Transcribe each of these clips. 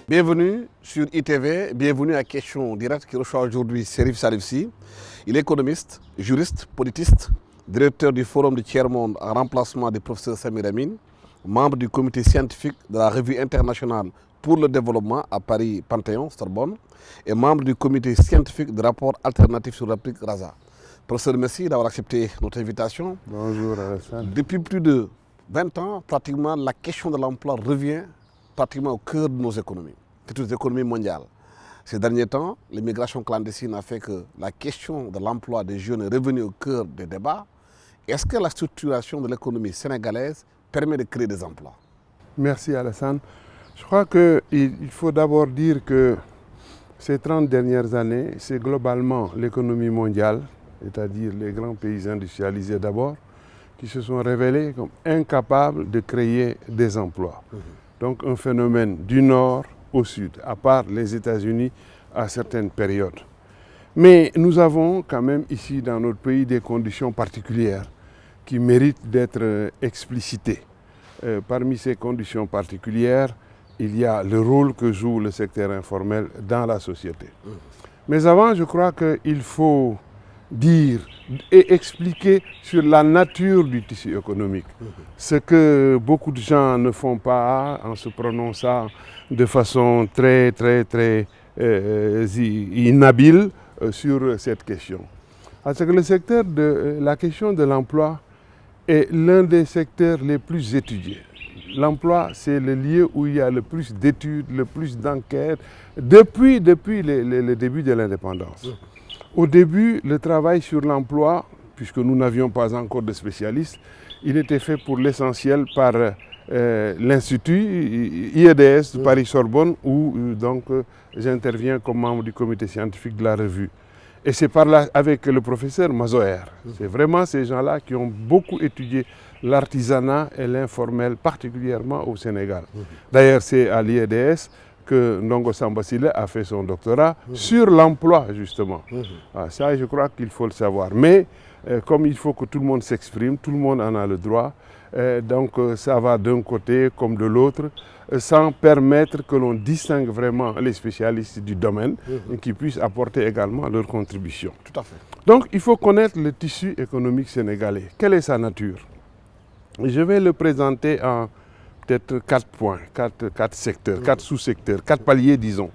Bienvenue sur ITV, bienvenue à Question Directe qui reçoit aujourd'hui Serif Salif Sy. Il est économiste, juriste, politiste, directeur du Forum du Tiers-Monde en remplacement du professeur Samir Amin, membre du comité scientifique de la Revue internationale pour le développement à Paris Panthéon, Sorbonne, et membre du comité scientifique de rapport alternatif sur l'Afrique RASA. Professeur, merci d'avoir accepté notre invitation. Bonjour Alassane. Depuis plus de 20 ans, pratiquement, la question de l'emploi revient pratiquement au cœur de nos économies, de toutes les économies mondiales. Ces derniers temps, l'immigration clandestine a fait que la question de l'emploi des jeunes est revenue au cœur des débats. Est-ce que la structuration de l'économie sénégalaise permet de créer des emplois? Merci Alassane. Je crois qu'il faut d'abord dire que ces 30 dernières années, c'est globalement l'économie mondiale, c'est-à-dire les grands pays industrialisés d'abord, qui se sont révélés comme incapables de créer des emplois. Donc un phénomène du nord au sud, à part les États-Unis à certaines périodes. Mais nous avons quand même ici dans notre pays des conditions particulières qui méritent d'être explicitées. Parmi ces conditions particulières, il y a le rôle que joue le secteur informel dans la société. Mais avant, je crois qu'il faut dire et expliquer sur la nature du tissu économique. Ce que beaucoup de gens ne font pas en se prononçant de façon très inhabile sur cette question. Parce que la question de l'emploi est l'un des secteurs les plus étudiés. L'emploi, c'est le lieu où il y a le plus d'études, le plus d'enquêtes, depuis le début de l'indépendance. Au début, le travail sur l'emploi, puisque nous n'avions pas encore de spécialistes, il était fait pour l'essentiel par l'Institut IEDS de Paris-Sorbonne, où j'interviens comme membre du comité scientifique de la revue. Et c'est par là, avec le professeur Mazoher. C'est vraiment ces gens-là qui ont beaucoup étudié l'artisanat et l'informel, particulièrement au Sénégal. D'ailleurs, c'est à l'IEDS que Ndongo Samba Sylla a fait son doctorat sur l'emploi, justement. Ça, je crois qu'il faut le savoir. Mais comme il faut que tout le monde s'exprime, tout le monde en a le droit, donc ça va d'un côté comme de l'autre, sans permettre que l'on distingue vraiment les spécialistes du domaine et qui puissent apporter également leur contribution. Tout à fait. Donc il faut connaître le tissu économique sénégalais. Quelle est sa nature? Je vais le présenter en peut-être 4 points, 4 secteurs, 4 sous-secteurs, 4 paliers, disons.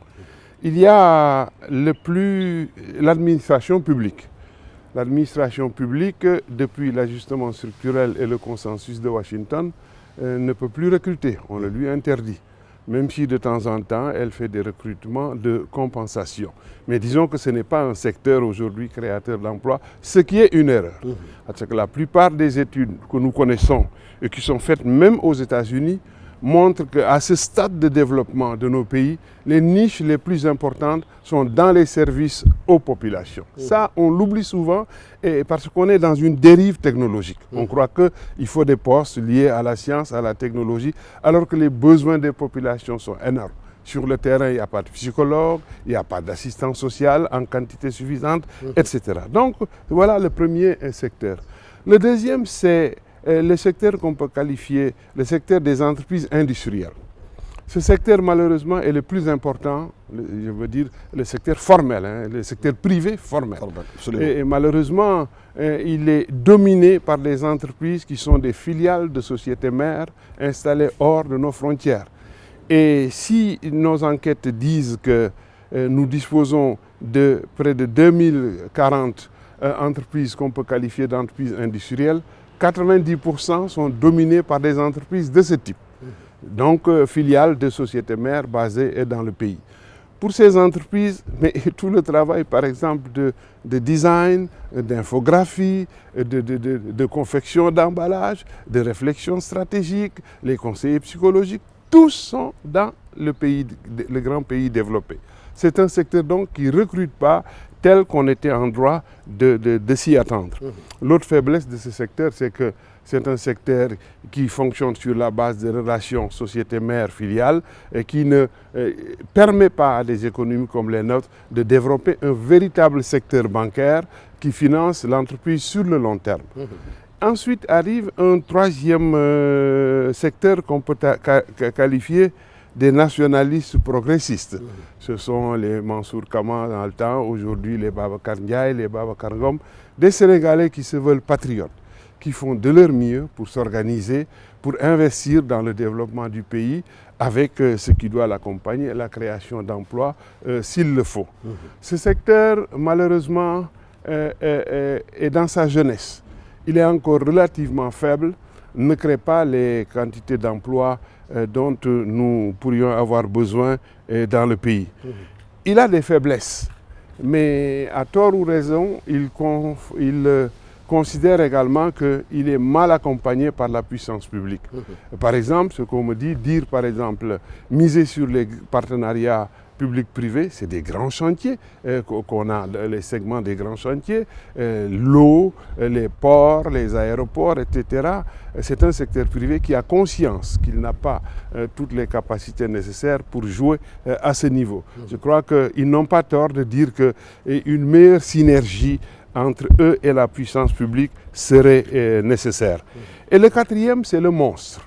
Il y a l'administration publique. L'administration publique, depuis l'ajustement structurel et le consensus de Washington, ne peut plus recruter. On le lui interdit. Même si de temps en temps, elle fait des recrutements de compensation. Mais disons que ce n'est pas un secteur aujourd'hui créateur d'emplois, ce qui est une erreur. Parce que la plupart des études que nous connaissons et qui sont faites même aux États-Unis montrent qu'à ce stade de développement de nos pays, les niches les plus importantes sont dans les services aux populations. Ça, on l'oublie souvent et parce qu'on est dans une dérive technologique. On croit qu'il faut des postes liés à la science, à la technologie, alors que les besoins des populations sont énormes. Sur le terrain, il n'y a pas de psychologue, il n'y a pas d'assistance sociale en quantité suffisante, etc. Donc, voilà le premier secteur. Le deuxième, c'est le secteur qu'on peut qualifier le secteur des entreprises industrielles. Ce secteur, malheureusement, est le plus important, je veux dire, le secteur formel, le secteur privé formel. Et malheureusement, il est dominé par des entreprises qui sont des filiales de sociétés mères installées hors de nos frontières. Et si nos enquêtes disent que nous disposons de près de 2040 entreprises qu'on peut qualifier d'entreprises industrielles, 90% sont dominées par des entreprises de ce type. Donc, filiales de sociétés mères basées dans le pays. Pour ces entreprises, mais tout le travail, par exemple, de design, d'infographie, de confection d'emballage, de réflexion stratégique, les conseillers psychologiques, tous sont dans le grand pays développé. C'est un secteur donc qui ne recrute pas tel qu'on était en droit de s'y attendre. L'autre faiblesse de ce secteur, c'est que c'est un secteur qui fonctionne sur la base de relations société-mère-filiale et qui ne permet pas à des économies comme les nôtres de développer un véritable secteur bancaire qui finance l'entreprise sur le long terme. Ensuite arrive un troisième secteur qu'on peut qualifier des nationalistes progressistes. Ce sont les Mansour Kama dans le temps, aujourd'hui les Babacar Ndiaye, les Babacar Ngom, des Sénégalais qui se veulent patriotes, qui font de leur mieux pour s'organiser, pour investir dans le développement du pays avec ce qui doit l'accompagner, la création d'emplois s'il le faut. Ce secteur, malheureusement, est dans sa jeunesse. Il est encore relativement faible, ne crée pas les quantités d'emplois dont nous pourrions avoir besoin dans le pays. Il a des faiblesses, mais à tort ou raison, il considère également qu'il est mal accompagné par la puissance publique. Par exemple, ce qu'on me dit, dire par exemple, miser sur les partenariats public-privé, c'est des grands chantiers qu'on a, les segments des grands chantiers, l'eau, les ports, les aéroports, etc. C'est un secteur privé qui a conscience qu'il n'a pas toutes les capacités nécessaires pour jouer à ce niveau. Je crois qu'ils n'ont pas tort de dire qu'une meilleure synergie entre eux et la puissance publique serait nécessaire. Et le quatrième, c'est le monstre.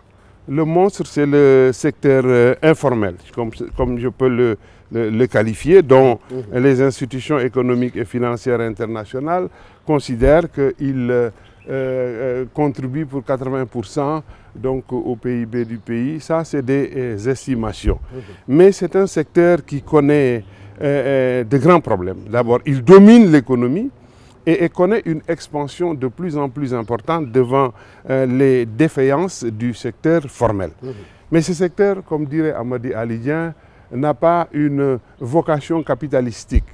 Le monstre, c'est le secteur informel, comme je peux le qualifier, dont les institutions économiques et financières internationales considèrent qu'il contribue pour 80% donc, au PIB du pays. Ça, c'est des estimations. Mais c'est un secteur qui connaît de grands problèmes. D'abord, il domine l'économie et connaît une expansion de plus en plus importante devant les défaillances du secteur formel. Mais ce secteur, comme dirait Amadi Alidien, n'a pas une vocation capitalistique.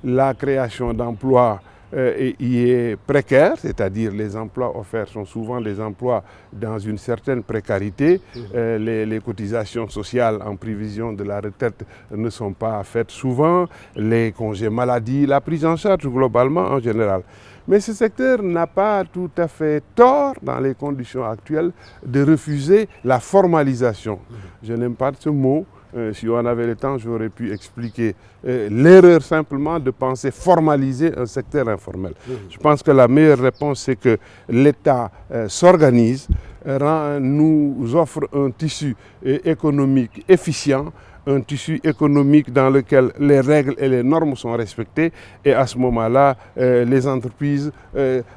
La création d'emplois y est précaire, c'est-à-dire les emplois offerts sont souvent des emplois dans une certaine précarité. Les cotisations sociales en prévision de la retraite ne sont pas faites souvent, les congés maladie, la prise en charge globalement en général. Mais ce secteur n'a pas tout à fait tort, dans les conditions actuelles, de refuser la formalisation. Je n'aime pas ce mot. Si on avait le temps, j'aurais pu expliquer l'erreur simplement de penser formaliser un secteur informel. Je pense que la meilleure réponse, c'est que l'État s'organise, nous offre un tissu économique efficient, un tissu économique dans lequel les règles et les normes sont respectées, et à ce moment-là, les entreprises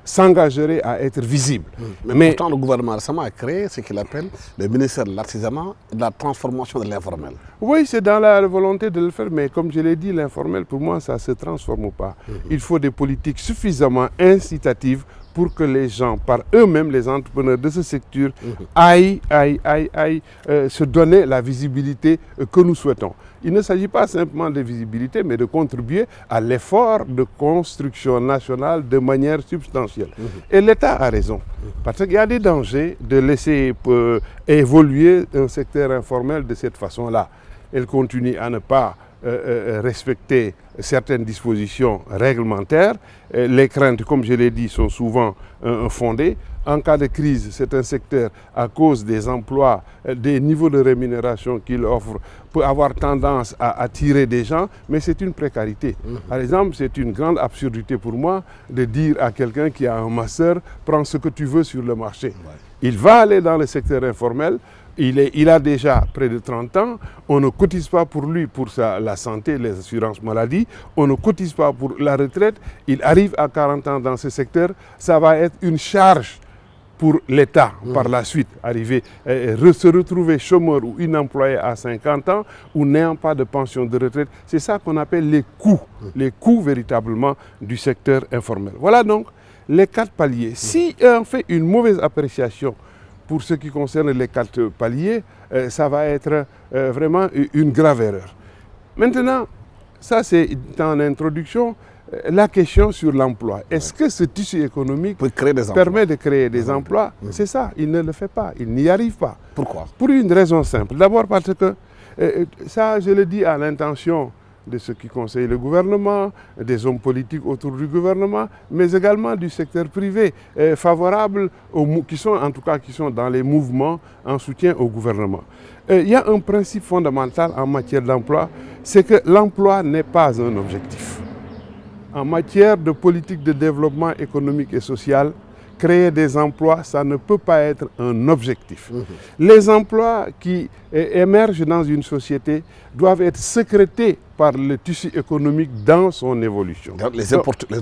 s'engageraient à être visibles. Mais pourtant, le gouvernement récemment a créé ce qu'il appelle le ministère de l'artisanat et de la transformation de l'informel. Oui, c'est dans la volonté de le faire, mais comme je l'ai dit, l'informel, pour moi, ça ne se transforme pas. Il faut des politiques suffisamment incitatives pour que les gens, par eux-mêmes, les entrepreneurs de ce secteur, aillent se donner la visibilité que nous souhaitons. Il ne s'agit pas simplement de visibilité, mais de contribuer à l'effort de construction nationale de manière substantielle. Et l'État a raison, parce qu'il y a des dangers de laisser évoluer un secteur informel de cette façon-là. Elle continue à ne pas respecter certaines dispositions réglementaires. Les craintes, comme je l'ai dit, sont souvent fondées. En cas de crise, c'est un secteur, à cause des emplois, des niveaux de rémunération qu'il offre, peut avoir tendance à attirer des gens, mais c'est une précarité. Par exemple, c'est une grande absurdité pour moi de dire à quelqu'un qui a un master, prends ce que tu veux sur le marché. Il va aller dans le secteur informel. Il a déjà près de 30 ans, on ne cotise pas pour lui pour la santé, les assurances maladie, on ne cotise pas pour la retraite, il arrive à 40 ans dans ce secteur, ça va être une charge pour l'État par la suite, se retrouver chômeur ou inemployé à 50 ans ou n'ayant pas de pension de retraite. C'est ça qu'on appelle les coûts véritablement du secteur informel. Voilà donc les 4 paliers. Si on fait une mauvaise appréciation pour ce qui concerne les 4 paliers, ça va être vraiment une grave erreur. Maintenant, ça c'est en introduction, la question sur l'emploi. Est-ce que ce tissu économique permet de créer des emplois? C'est ça, il ne le fait pas, il n'y arrive pas. Pourquoi? Pour une raison simple. D'abord parce que Ça, je le dis à l'intention de ceux qui conseillent le gouvernement, des hommes politiques autour du gouvernement, mais également du secteur privé, favorable, qui sont dans les mouvements en soutien au gouvernement. Il y a un principe fondamental en matière d'emploi, c'est que l'emploi n'est pas un objectif. En matière de politique de développement économique et social, créer des emplois, ça ne peut pas être un objectif. Les emplois qui émergent dans une société doivent être sécrétés par le tissu économique dans son évolution. Les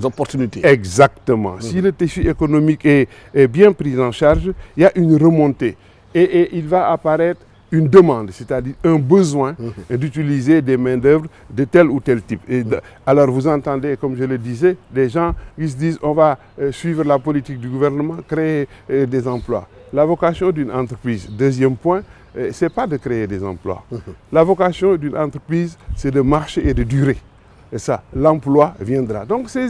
opportunités. Exactement. Si le tissu économique est bien pris en charge, il y a une remontée et il va apparaître une demande, c'est-à-dire un besoin d'utiliser des main-d'œuvre de tel ou tel type. Alors vous entendez, comme je le disais, des gens qui se disent on va suivre la politique du gouvernement, créer des emplois. La vocation d'une entreprise, deuxième point, ce n'est pas de créer des emplois. La vocation d'une entreprise, c'est de marcher et de durer. Et ça, l'emploi viendra. Donc, ces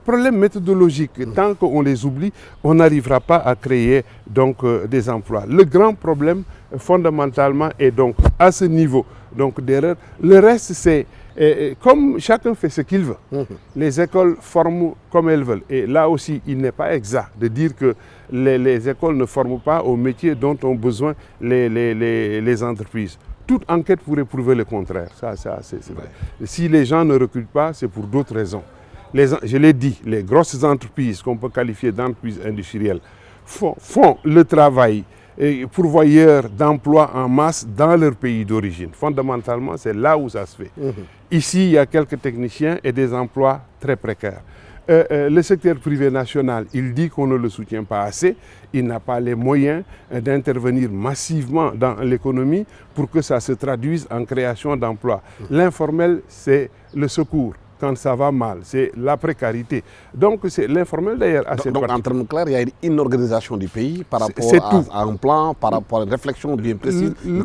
problèmes méthodologiques, tant qu'on les oublie, on n'arrivera pas à créer donc, des emplois. Le grand problème, fondamentalement, est donc à ce niveau d'erreur. Le reste, c'est comme chacun fait ce qu'il veut. Les écoles forment comme elles veulent. Et là aussi, il n'est pas exact de dire que les écoles ne forment pas aux métiers dont ont besoin les entreprises. Toute enquête pourrait prouver le contraire. Ça c'est vrai. Si les gens ne recrutent pas, c'est pour d'autres raisons. Je l'ai dit, les grosses entreprises qu'on peut qualifier d'entreprises industrielles font le travail pourvoyeur d'emplois en masse dans leur pays d'origine. Fondamentalement, c'est là où ça se fait. Ici, il y a quelques techniciens et des emplois très précaires. Le secteur privé national, il dit qu'on ne le soutient pas assez. Il n'a pas les moyens d'intervenir massivement dans l'économie pour que ça se traduise en création d'emplois. L'informel, c'est le secours. Quand ça va mal, c'est la précarité. Donc, c'est l'informel d'ailleurs à cette partie. En termes clairs, il y a une organisation du pays par rapport à un plan, par rapport à une réflexion bien précise, une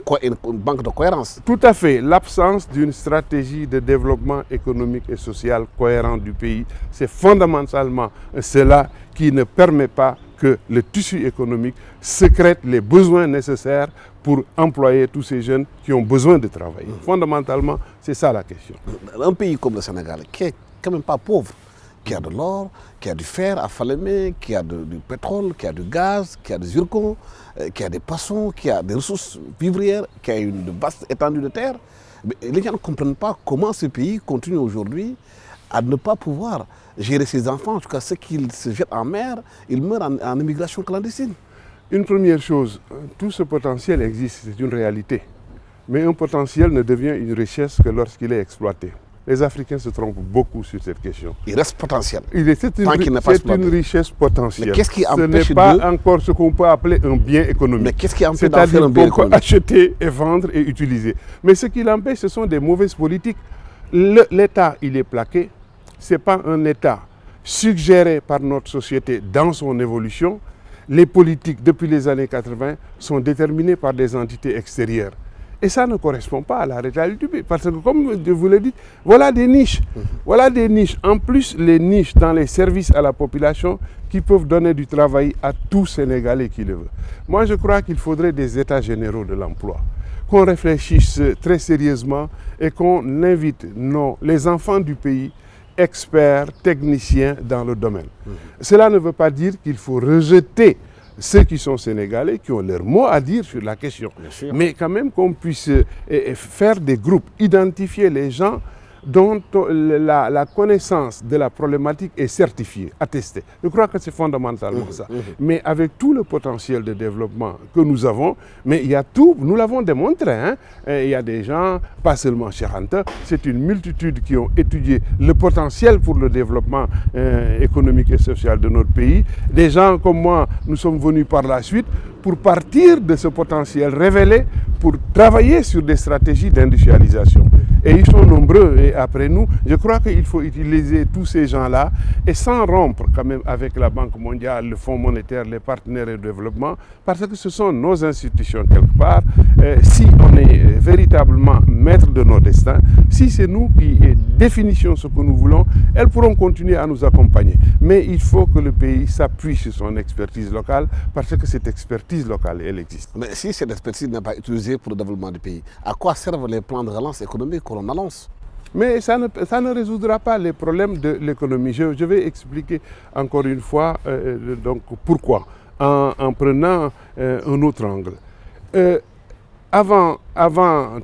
banque de cohérence. Tout à fait. L'absence d'une stratégie de développement économique et social cohérent du pays, c'est fondamentalement cela qui ne permet pas que le tissu économique sécrète les besoins nécessaires pour employer tous ces jeunes qui ont besoin de travailler. Fondamentalement, c'est ça la question. Un pays comme le Sénégal, qui n'est quand même pas pauvre, qui a de l'or, qui a du fer à Falémé, qui a du pétrole, qui a du gaz, qui a des zircons, qui a des poissons, qui a des ressources vivrières, qui a une vaste étendue de terre. Mais les gens ne comprennent pas comment ce pays continue aujourd'hui à ne pas pouvoir gérer ses enfants. En tout cas, ceux qui se jettent en mer, ils meurent en immigration clandestine. Une première chose, tout ce potentiel existe, c'est une réalité. Mais un potentiel ne devient une richesse que lorsqu'il est exploité. Les Africains se trompent beaucoup sur cette question. Il reste potentiel. C'est une richesse potentielle. Mais qu'est-ce qui empêche ce n'est pas encore ce qu'on peut appeler un bien économique. Mais qu'est-ce qui empêche d'en faire un bien économique? C'est-à-dire qu'on peut acheter et vendre et utiliser. Mais ce qui l'empêche, ce sont des mauvaises politiques. L'État, il est plaqué. Ce n'est pas un État suggéré par notre société dans son évolution. Les politiques, depuis les années 80, sont déterminées par des entités extérieures. Et ça ne correspond pas à la réalité du pays. Parce que, comme je vous l'ai dit, voilà des niches. Voilà des niches. En plus, les niches dans les services à la population qui peuvent donner du travail à tout Sénégalais qui le veut. Moi, je crois qu'il faudrait des états généraux de l'emploi. Qu'on réfléchisse très sérieusement et qu'on invite les enfants du pays, experts, techniciens dans le domaine. Cela ne veut pas dire qu'il faut rejeter ceux qui sont sénégalais, qui ont leur mot à dire sur la question. Mais quand même qu'on puisse faire des groupes, identifier les gens dont la connaissance de la problématique est certifiée, attestée. Je crois que c'est fondamentalement ça. Mais avec tout le potentiel de développement que nous avons, mais il y a tout, nous l'avons démontré, hein. Il y a des gens, pas seulement Cheikh Anta, c'est une multitude qui ont étudié le potentiel pour le développement économique et social de notre pays. Des gens comme moi, nous sommes venus par la suite pour partir de ce potentiel révélé, pour travailler sur des stratégies d'industrialisation. Et ils sont nombreux et après nous, je crois qu'il faut utiliser tous ces gens-là et sans rompre quand même avec la Banque mondiale, le Fonds monétaire, les partenaires de développement, parce que ce sont nos institutions quelque part. Si on est véritablement maître de nos destins, si c'est nous qui définissions ce que nous voulons, elles pourront continuer à nous accompagner. Mais il faut que le pays s'appuie sur son expertise locale, parce que cette expertise l'expertise locale, elle existe. Mais si cette expertise n'est pas utilisée pour le développement du pays, à quoi servent les plans de relance économique que l'on annonce? Mais ça ne résoudra pas les problèmes de l'économie. Je vais expliquer encore une fois donc pourquoi, en prenant un autre angle. Avant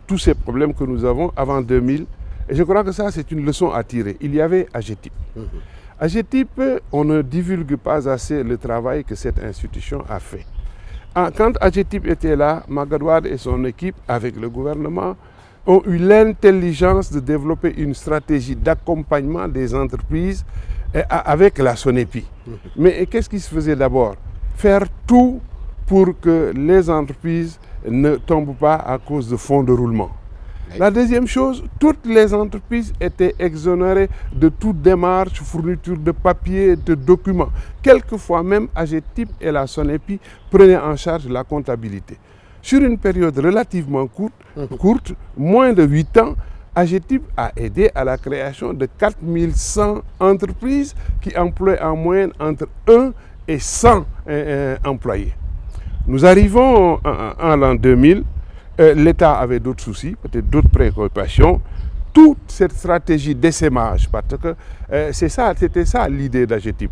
tous ces problèmes que nous avons, avant 2000, et je crois que ça c'est une leçon à tirer, il y avait AGETIP. AGETIP, on ne divulgue pas assez le travail que cette institution a fait. Quand AGETIP était là, Magatte Wade et son équipe, avec le gouvernement, ont eu l'intelligence de développer une stratégie d'accompagnement des entreprises avec la SONEPI. Mais qu'est-ce qui se faisait d'abord? Faire tout pour que les entreprises ne tombent pas à cause de fonds de roulement. La deuxième chose, toutes les entreprises étaient exonérées de toute démarche, fourniture de papiers, de documents. Quelquefois même, AGETIP et la SONEPI prenaient en charge la comptabilité. Sur une période relativement courte, moins de 8 ans, AGETIP a aidé à la création de 4100 entreprises qui emploient en moyenne entre 1 et 100 employés. Nous arrivons en l'an 2000, l'État avait d'autres soucis, peut-être d'autres préoccupations. Toute cette stratégie d'essaimage, parce que c'était ça l'idée d'AGETIP.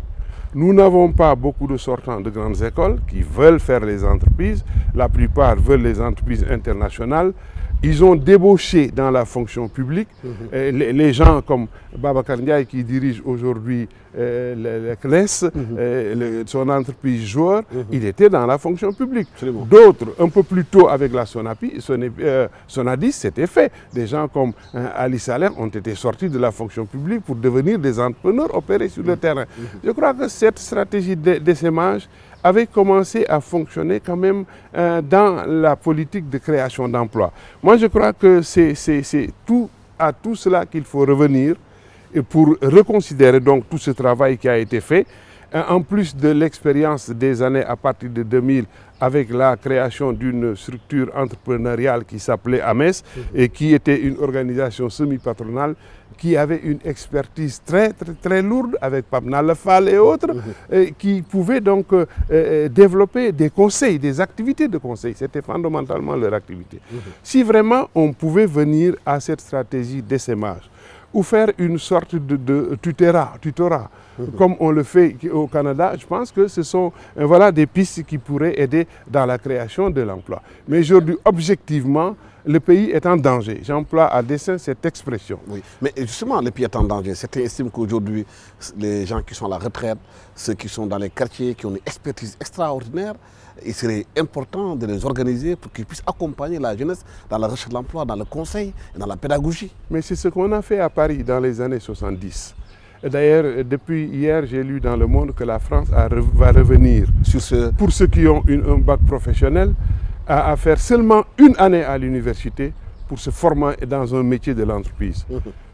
Nous n'avons pas beaucoup de sortants de grandes écoles qui veulent faire les entreprises. La plupart veulent les entreprises internationales. Ils ont débauché dans la fonction publique. Les gens comme Babacar Ndiaye qui dirige aujourd'hui le CNES, son entreprise Joueur, il était dans la fonction publique. D'autres, un peu plus tôt avec la Sonadis, c'était fait. Des gens comme Ali Saleh ont été sortis de la fonction publique pour devenir des entrepreneurs opérés sur le terrain. Je crois que cette stratégie d'essaimage avait commencé à fonctionner quand même dans la politique de création d'emplois. Moi, je crois que c'est à tout cela qu'il faut revenir et pour reconsidérer donc tout ce travail qui a été fait, en plus de l'expérience des années à partir de 2000 avec la création d'une structure entrepreneuriale qui s'appelait AMES et qui était une organisation semi-patronale qui avait une expertise très lourde avec Pape Nalefal et autres, qui pouvaient donc développer des conseils, des activités de conseil. C'était fondamentalement leur activité. Si vraiment on pouvait venir à cette stratégie d'essaimage, ou faire une sorte de tutorat, comme on le fait au Canada, je pense que ce sont des pistes qui pourraient aider dans la création de l'emploi. Mais aujourd'hui, objectivement, le pays est en danger. J'emploie à dessein cette expression. Oui, mais justement, le pays est en danger. Certains estiment qu'aujourd'hui, les gens qui sont à la retraite, ceux qui sont dans les quartiers, qui ont une expertise extraordinaire, il serait important de les organiser pour qu'ils puissent accompagner la jeunesse dans la recherche de l'emploi, dans le conseil et dans la pédagogie. Mais c'est ce qu'on a fait à Paris dans les années 70. D'ailleurs, depuis hier, j'ai lu dans Le Monde que la France va revenir pour ceux qui ont un bac professionnel, à faire seulement une année à l'université pour se former dans un métier de l'entreprise.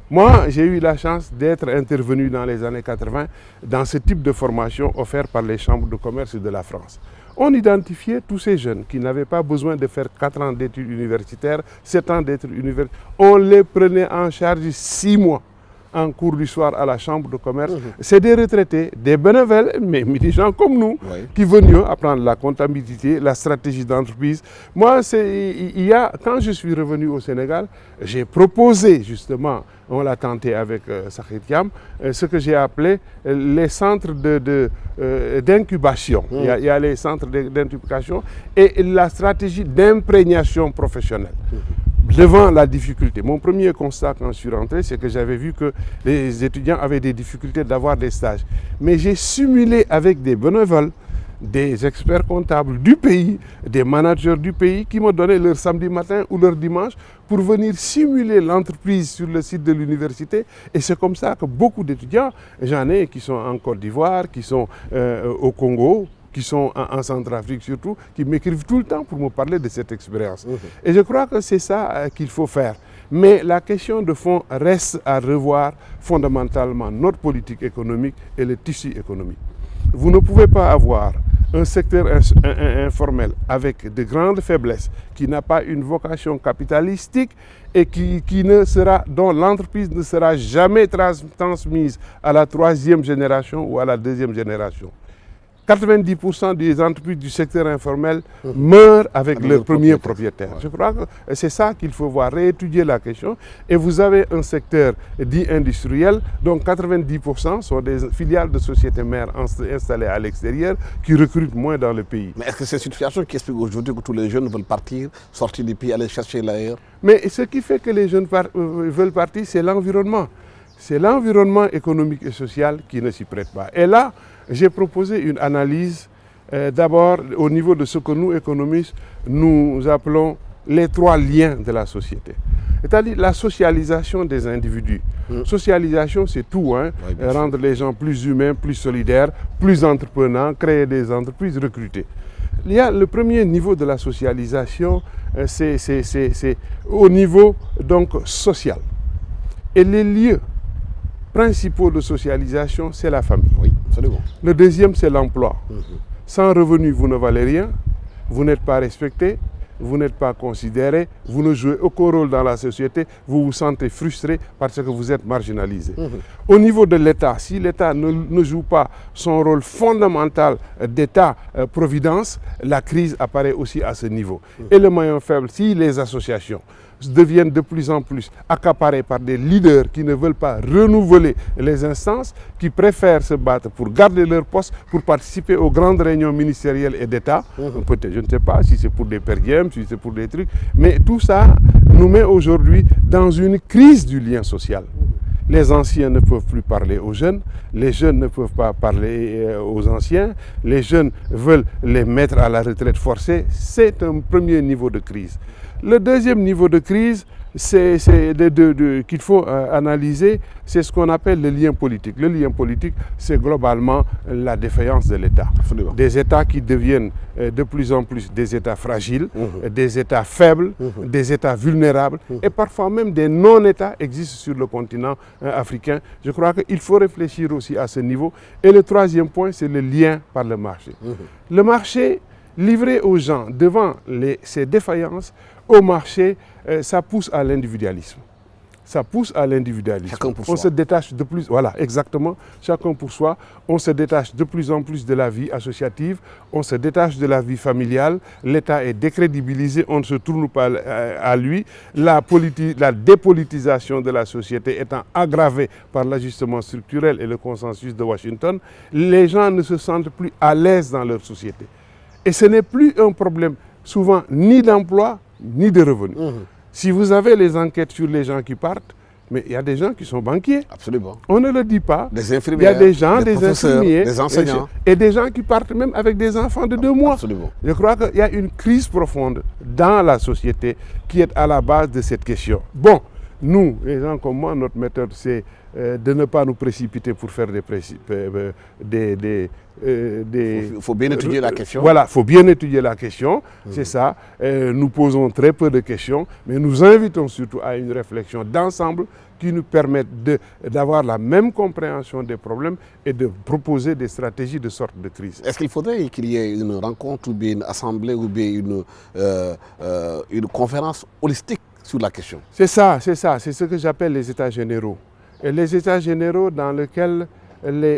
Moi, j'ai eu la chance d'être intervenu dans les années 80 dans ce type de formation offert par les chambres de commerce de la France. On identifiait tous ces jeunes qui n'avaient pas besoin de faire 4 ans d'études universitaires, 7 ans d'études universitaires. On les prenait en charge 6 mois en cours du soir à la chambre de commerce. C'est des retraités, des bénévoles, mais des gens comme nous, qui venions apprendre la comptabilité, la stratégie d'entreprise. Moi, quand je suis revenu au Sénégal, j'ai proposé justement, on l'a tenté avec Sakhir Thiam, ce que j'ai appelé les centres d'incubation. Il y a les centres d'incubation et la stratégie d'imprégnation professionnelle. Devant la difficulté, mon premier constat quand je suis rentré, c'est que j'avais vu que les étudiants avaient des difficultés d'avoir des stages. Mais j'ai simulé avec des bénévoles, des experts comptables du pays, des managers du pays qui me donnaient leur samedi matin ou leur dimanche pour venir simuler l'entreprise sur le site de l'université. Et c'est comme ça que beaucoup d'étudiants, j'en ai qui sont en Côte d'Ivoire, qui sont au Congo, qui sont en Centrafrique surtout, qui m'écrivent tout le temps pour me parler de cette expérience. Et je crois que c'est ça qu'il faut faire. Mais la question de fond reste à revoir fondamentalement notre politique économique et le tissu économique. Vous ne pouvez pas avoir un secteur informel avec de grandes faiblesses, qui n'a pas une vocation capitalistique et dont l'entreprise ne sera jamais transmise à la 3e génération ou à la 2e génération. 90% des entreprises du secteur informel meurent avec leurs premiers propriétaires. Ouais. Je crois que c'est ça qu'il faut voir, réétudier la question. Et vous avez un secteur dit industriel, dont 90% sont des filiales de sociétés mères installées à l'extérieur qui recrutent moins dans le pays. Mais est-ce que c'est cette situation qui explique aujourd'hui que tous les jeunes veulent partir, sortir du pays, aller chercher l'ailleurs? Mais ce qui fait que les jeunes veulent partir, c'est l'environnement. C'est l'environnement économique et social qui ne s'y prête pas. Et là, j'ai proposé une analyse d'abord au niveau de ce que nous, économistes, nous appelons les 3 liens de la société. C'est-à-dire la socialisation des individus. Socialisation, c'est tout, hein? Oui, Rendre les gens plus humains, plus solidaires, plus entreprenants, créer des entreprises, recruter. Il y a le premier niveau de la socialisation, c'est au niveau donc social. Et les lieux principaux de socialisation, c'est la famille. Oui, absolument. Le deuxième, c'est l'emploi. Sans revenu, vous ne valez rien, vous n'êtes pas respecté, vous n'êtes pas considéré, vous ne jouez aucun rôle dans la société, vous vous sentez frustré parce que vous êtes marginalisé. Au niveau de l'État, si l'État ne joue pas son rôle fondamental d'État-providence, la crise apparaît aussi à ce niveau. Et le maillon faible, si les associations deviennent de plus en plus accaparées par des leaders qui ne veulent pas renouveler les instances, qui préfèrent se battre pour garder leur poste, pour participer aux grandes réunions ministérielles et d'État. Peut-être, je ne sais pas si c'est pour des perdièmes, si c'est pour des trucs, mais tout ça nous met aujourd'hui dans une crise du lien social. Les anciens ne peuvent plus parler aux jeunes, les jeunes ne peuvent pas parler aux anciens, les jeunes veulent les mettre à la retraite forcée. C'est un premier niveau de crise. Le deuxième niveau de crise, qu'il faut analyser, c'est ce qu'on appelle le lien politique. Le lien politique, c'est globalement la défaillance de l'État. Absolument. Des États qui deviennent de plus en plus des États fragiles, des États faibles, des États vulnérables, et parfois même des non-États existent sur le continent africain. Je crois qu'il faut réfléchir aussi à ce niveau. Et le troisième point, c'est le lien par le marché. Le marché, livré aux gens devant ces défaillances, au marché, ça pousse à l'individualisme. Ça pousse à l'individualisme. Chacun pour On soi. se détache de plus, voilà, exactement, chacun pour soi. On se détache de plus en plus de la vie associative, on se détache de la vie familiale. L'État est décrédibilisé, on ne se tourne pas à lui. La dépolitisation de la société étant aggravée par l'ajustement structurel et le consensus de Washington, les gens ne se sentent plus à l'aise dans leur société. Et ce n'est plus un problème souvent ni d'emploi, ni de revenus. Si vous avez les enquêtes sur les gens qui partent, mais il y a des gens qui sont banquiers. Absolument. On ne le dit pas. Des Il y infirmières, a des gens, des professeurs, infirmiers, des enseignants. et des gens qui partent même avec des enfants de 2 mois. Absolument. Je crois qu'il y a une crise profonde dans la société qui est à la base de cette question. Bon, nous, les gens comme moi, notre méthode, c'est de ne pas nous précipiter pour faire Il faut bien étudier la question. Voilà, il faut bien étudier la question, c'est ça. Nous posons très peu de questions, mais nous invitons surtout à une réflexion d'ensemble qui nous permette d'avoir la même compréhension des problèmes et de proposer des stratégies de sortie de crise. Est-ce qu'il faudrait qu'il y ait une rencontre ou bien une assemblée ou bien une conférence holistique sur la question? C'est ça, c'est ce que j'appelle les États généraux. Et les États généraux dans lesquels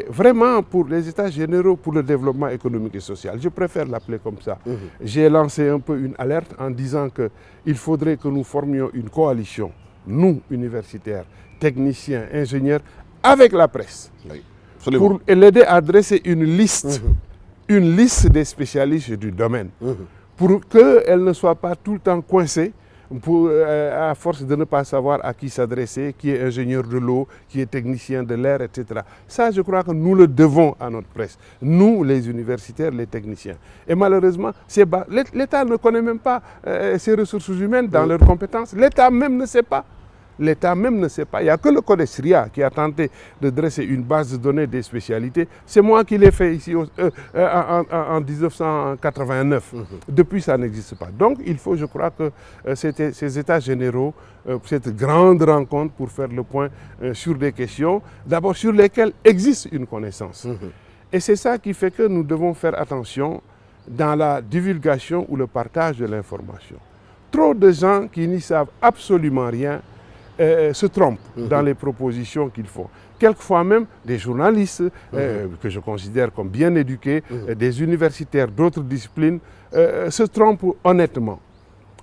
vraiment pour les États généraux pour le développement économique et social. Je préfère l'appeler comme ça. J'ai lancé un peu une alerte en disant qu'il faudrait que nous formions une coalition, nous, universitaires, techniciens, ingénieurs, avec la presse, Oui, absolument. pour l'aider à dresser une liste des spécialistes du domaine, pour qu'elle ne soit pas tout le temps coincée, à force de ne pas savoir à qui s'adresser, qui est ingénieur de l'eau, qui est technicien de l'air, etc. Ça, je crois que nous le devons à notre presse, nous, les universitaires, les techniciens. Et malheureusement, l'État ne connaît même pas ses ressources humaines dans leurs compétences. L'État même ne sait pas. L'État même ne sait pas. Il n'y a que le CODESRIA qui a tenté de dresser une base de données des spécialités. C'est moi qui l'ai fait ici en 1989. Depuis, ça n'existe pas. Donc, il faut, je crois, que ces États généraux, cette grande rencontre pour faire le point sur des questions, d'abord sur lesquelles existe une connaissance. Et c'est ça qui fait que nous devons faire attention dans la divulgation ou le partage de l'information. Trop de gens qui n'y savent absolument rien se trompent dans les propositions qu'ils font. Quelquefois même des journalistes que je considère comme bien éduqués, des universitaires d'autres disciplines, se trompent honnêtement.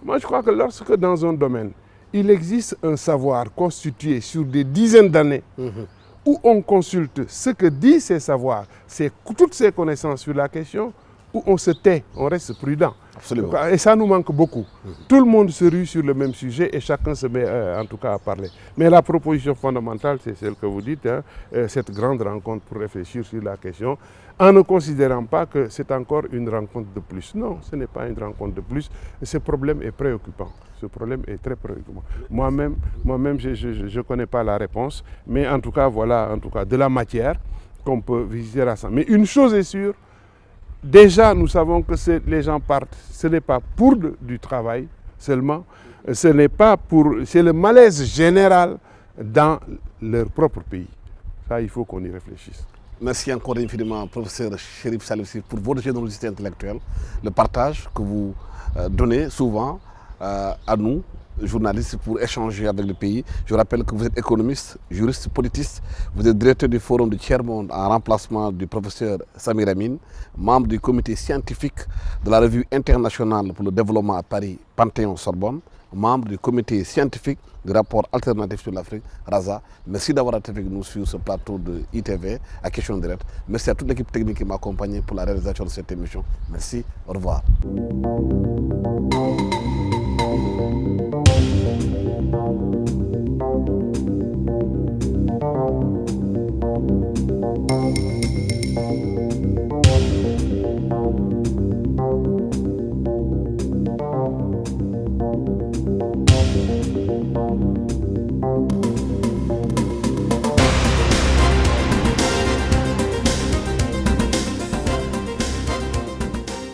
Moi, je crois que lorsque dans un domaine, il existe un savoir constitué sur des dizaines d'années, où on consulte ce que disent ces savoirs, toutes ces connaissances sur la question, où on se tait, on reste prudent. Absolument. Et ça nous manque beaucoup. Tout le monde se rue sur le même sujet et chacun se met en tout cas à parler. Mais la proposition fondamentale, c'est celle que vous dites, cette grande rencontre pour réfléchir sur la question, en ne considérant pas que c'est encore une rencontre de plus. Non, ce n'est pas une rencontre de plus. Ce problème est préoccupant. Ce problème est très préoccupant. Moi-même, je ne connais pas la réponse, mais en tout cas, voilà de la matière qu'on peut visiter à ça. Mais une chose est sûre, déjà, nous savons que les gens partent. Ce n'est pas pour du travail seulement. C'est le malaise général dans leur propre pays. Ça, il faut qu'on y réfléchisse. Merci encore infiniment, professeur Cherif Salifsi, pour votre générosité intellectuelle, le partage que vous donnez souvent à nous, journalistes, pour échanger avec le pays. Je rappelle que vous êtes économiste, juriste, politiste. Vous êtes directeur du Forum du Tiers-Monde en remplacement du professeur Samir Amin, membre du comité scientifique de la Revue internationale pour le développement à Paris, Panthéon-Sorbonne, membre du comité scientifique du rapport alternatif sur l'Afrique, RASA. Merci d'avoir été avec nous sur ce plateau de ITV à Question Directe. Merci à toute l'équipe technique qui m'a accompagné pour la réalisation de cette émission. Merci, au revoir.